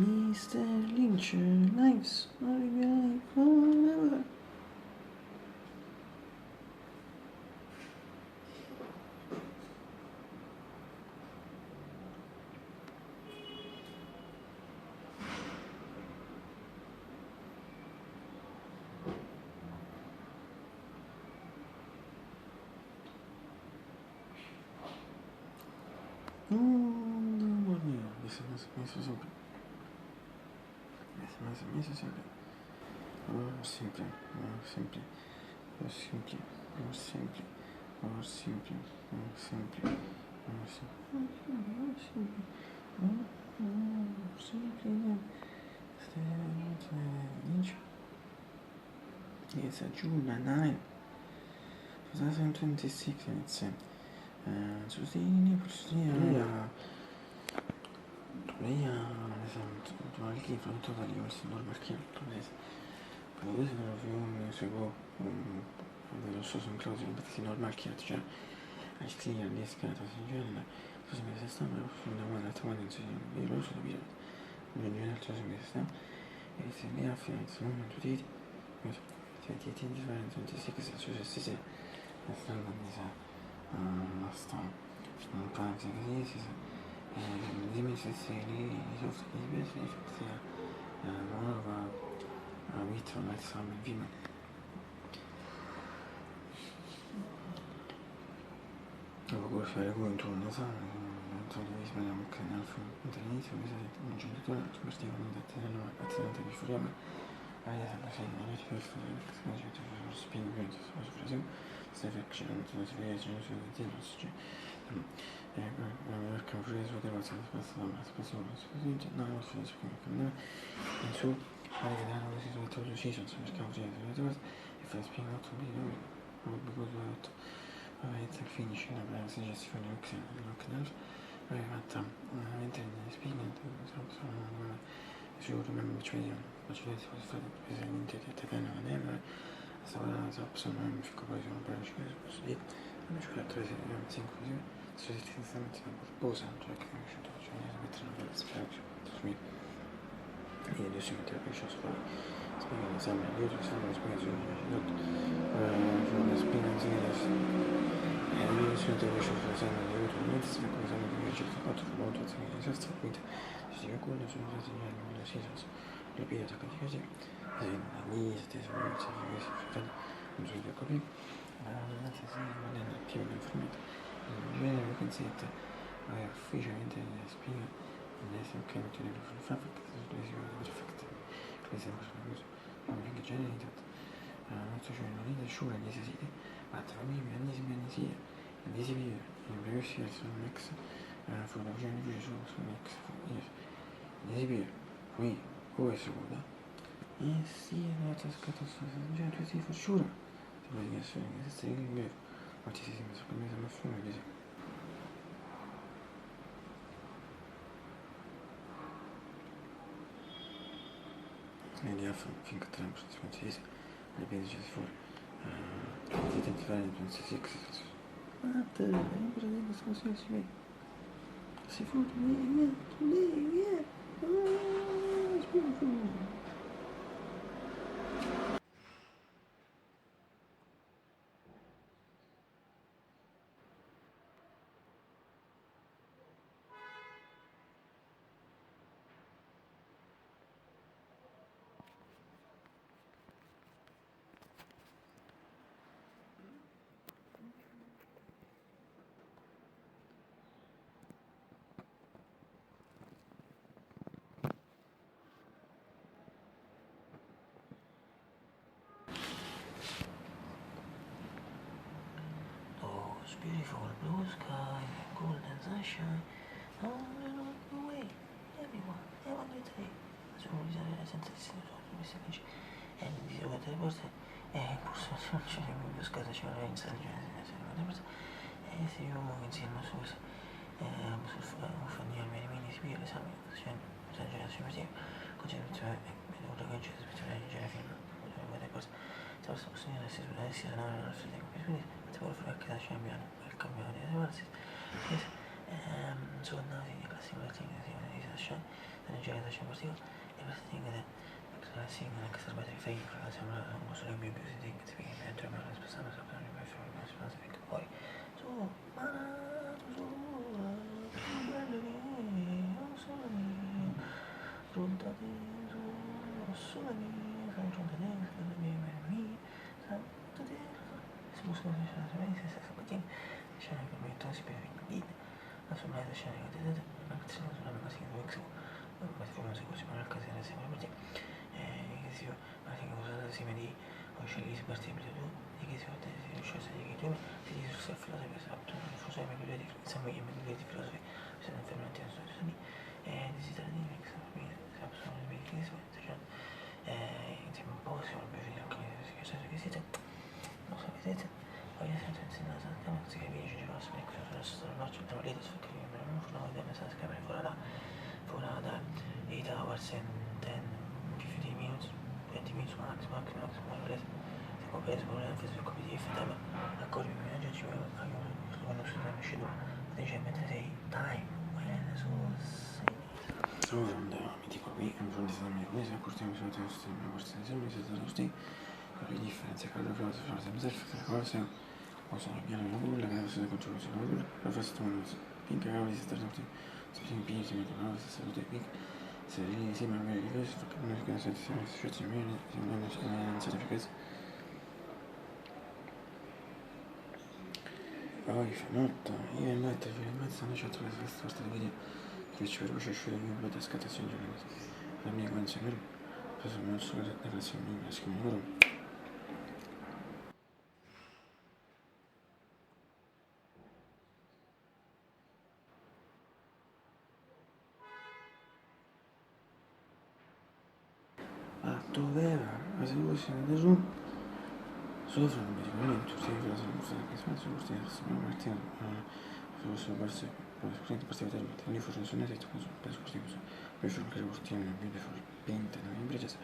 Mr. Lynch, life's not forever. No, Dios mío, ese me hizo siempre. Ese me hizo siempre. Siempre, siempre, siempre, siempre, siempre, siempre, siempre. It's June 9, 2026, and it's Susini, Tuvalki från Totalivers Normarkiel, pero desde la reunión llegó de los socios clausos de Normarkiel, ya Ashlia, Liskata, Sigella, los meses están fundamentalmente tomando en serio y los olvidados. L'unione del suo semestre e se ne ha finito un momento di ti differenza non ti si che se si stanno sta non penso che si dimmi se lì soft invece sia nuova vita non è sempre viva dopo fare conto non so mi sbagliamo che nel all'inizio mi sa un genitore particolarmente attenzionante di furia a ja sam na liczbę spięknięty w sposób selekcję to zwiedzenie się zdjęcie jakby użyję złotego sposobu na rozwiązanie in su ale gedano che si sono tolto ci sono perché użyję złotego e fa spiegare to because it's like finishing up la suggestion local hatta mentre spiegando شغل من شوية مجلس وصفات بزمين تتكلم عنها سواء أبصر من في كوبايزون برا شوية بسيط أنا شوية تريزي يوم تنكوزي تريزي تنسمت بوزا تراك شو تشوفين مثلا بالسباق تصميم هي اللي شو تبي شو صباح صباح نسمع اليوم نسمع صباح شو نقول شو نسمع زينس يعني شو تبي شو نسمع اليوم نسمع كل زمان يجي فقط في الموضوع تسمع جالس تقيد يقول شو نسمع يعني شيء любые такие они здесь non so di capire non è più l'informato we can see it ufficialmente spiega adesso che non tiene il fatto che si vede perfetto che sembra una cosa non è generated non so non è sure di si ma tra me e sì di si vive in reverse sul mix for the generation sul mix di si vive qui Ой, сюда. И сильно это скататься. Я тут и фашура. Сегодня я сегодня застрелил. Вот если мы запомним машину, где или я финка Трамп, что смотрите, любит сейчас фор. Где-то 26. А ты, я просто посмотрел себе. Сифур, нет, нет. It's beautiful. Beautiful blue sky, golden sunshine, all the way, everyone, every day. Sono senza semplice e dice quante cose e questo c'è più scasa c'è una intelligenza e se io muovo insieme sul fanno almeno mini si vede sai c'è generazione così cioè una cosa speciale in genere film quante cose stavo sostenendo se si sono quindi devo fare che lascia il cambio di diversi sono nati la simulazione di lascia energia che c'è particolare e questa tingere singola che sta sbagliando fai sembra un solo mio più si dice che mentre me la spessare sapere che mi fa una spesa che poi su ma su bello che non so giuntati su la mia sono giuntati la mia tutti si buscano se c'è la mia stessa mattina c'è anche il mio si per il la sua mezza c'è anche la creazione sulla mia casina dove questi furono sicuri ma nel caso era sempre perché che ma che cosa si vedi o scegli si parte per tu e che si fa te si riesce a dire che tu si dice su filosofia esatto forse è meglio di sembra che meglio di filosofia se non fermati a soli e desidera di mix se assolutamente che si fa insieme un po' si vuole vedere anche che siete non so vedete voglio sempre insegnare a cama si capisce ci va a spiegare cosa adesso sto faccio da lì so che non sono vedere messaggi che avrei fuori da 8 hours and 10 15 minutes 20 minutes max more or less se coprire con l'enfasi copy di FTM accorgi mi viaggio ci vuole quando si sta uscendo dice mentre sei time adesso sono mi dico qui un giorno di esame come se accorgiamo solo te sto mi porta sempre se sono sti le differenze tra le cose fare sempre le cose o sono piano di nulla che adesso con ciò sono nulla la festa non so finché avevo di stare tutti tutti in piedi mi trovavo se sono tutti se lì si magari di questo che non è che se si scelti meglio se non è certificato poi fa notte io e notte fino a mezzo non c'ho trovato questa sorta di video che ci vedo c'è uscito di un po' di scattazione la mia canzone poi sono messo le relazioni mie scrivono doveva ma se vuoi se ne su sopra non mi ricordo tutti i casi non so che spazio porti adesso ma Martina su verso scusate partita del lì forse sono detto per scusate per fare che portiamo in video for pinta no in bridges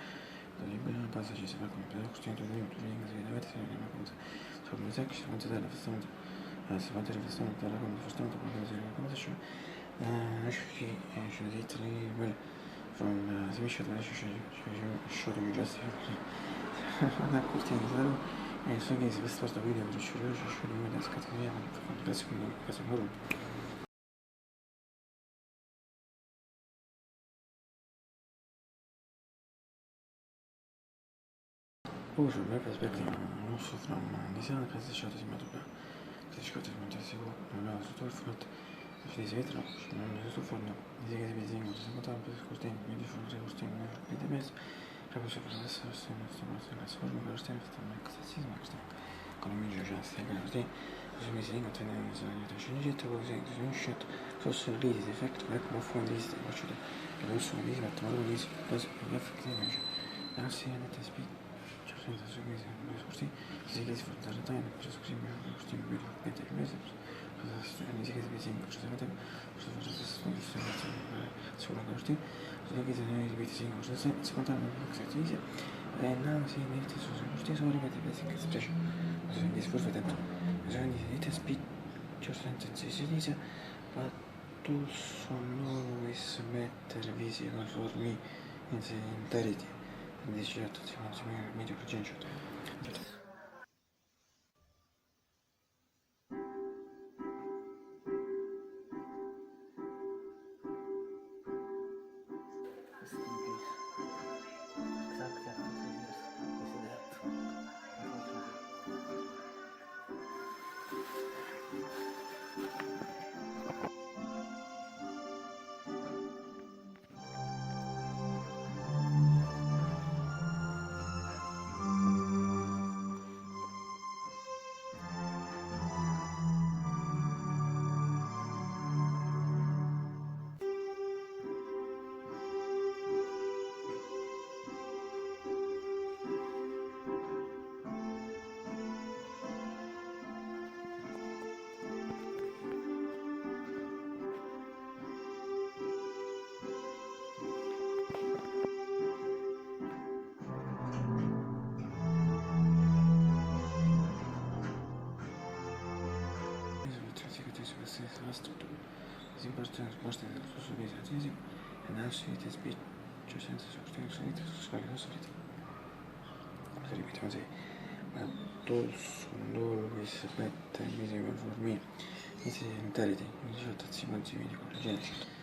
da lì bene passa ci si fa come per portiamo tutto in tutto in casa di avete se ne ma cosa so come sai che si fa della festa si fa della festa della come festa come si fa come si fa actually literally well from Swisher showed you just una cortina di zero e so che si veste questo video per uscire di una scatolina per caso loro from my perspective non so from design presentation si metto che si scotta di sicuro non ho tutto il frutto se si vede non è tutto forno dice che si vede in questo modo per scostare quindi forse costare per di mezzo proprio sopra la stessa forma per stare per classismo con i miei già stai così così mi si incontra nel sceneggiato così sono uscito fosse il release effect ma come fu un release faccio che non sono release ma trovo release così per effettivamente non si è netta speed cioè senza su così così si che si fa da time per così mi così mi vedo che il mese cosa si sta che si vede in cosa fate cosa faccio sulla corte così che se ne ripeti in cosa se secondo me cosa si dice e now si mette su stesso ripete che si piace così che si forse tanto bisogna di speed cioè senza si dice but to always better visible for me in the entirety and this year to the media projection la struttura si parte la risposta dello stesso disatesi nascite spiccio senza sostenere salite su scale non salite. Cosa ripetiamo se ma dolce, un dolce, si mette in mese per dormire, inizia a intelligere, 18 azioni di correggere.